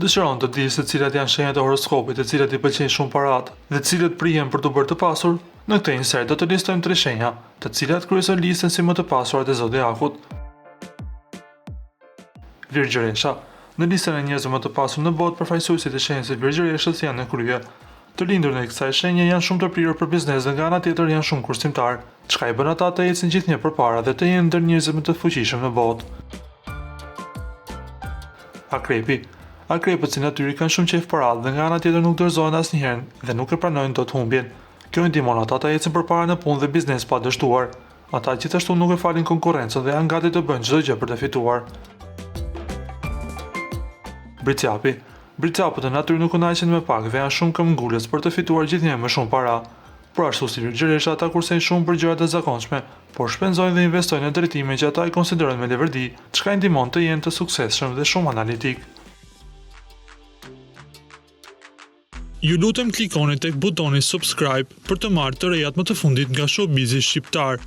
Dëshiron të di se cilat janë shenjat e horoskopit e cilat i pëlqejnë shumë paratë dhe cilat prihen për të bërë të pasur, në këtë insert do të listojmë 3 shenja, të cilat kryesolisten si më të pasurat e zodiakut. Virgjëresha. Në listën e njerëzve më të pasur në botë, përfaqësuesit e shenjës së Virgjëreshës janë në krye. Të lindur në kësaj shenje janë shumë të prirur për biznes dhe nga ana tjetër janë shumë kursimtar, çka i bën ata të ecin gjithnjë përpara dhe të jenë ndër njerëzit më të fuqishëm në botë. Akrepi. Akrepët si natyri kanë shumë qejf paradë dhe nga ana tjetër nuk dorëzohen asnjëherë dhe nuk e pranojnë dot humbjen. Kjo i ndihmon ata të ecin përpara në punë dhe biznes pa dështuar. Ata gjithashtu nuk e falin konkurrencën dhe janë gati të bëjnë çdo gjë për të fituar. Bricjapi. Bricjapët e natyrë nuk kënaqen me pak dhe janë shumë këmbgulës për të fituar gjithnjë më shumë para. Por ashtu si Virgjëresha, ata kursejnë shumë për gjërat e zakonshme, por shpenzojnë dhe investojnë në drejtime që ata i konsiderojnë me leverdi, çka i ndihmon të jenë të suksesshëm dhe shumë analitik. Ju lutem klikoni tek butoni subscribe për të marrë të rejat më të fundit nga Showbizi shqiptar.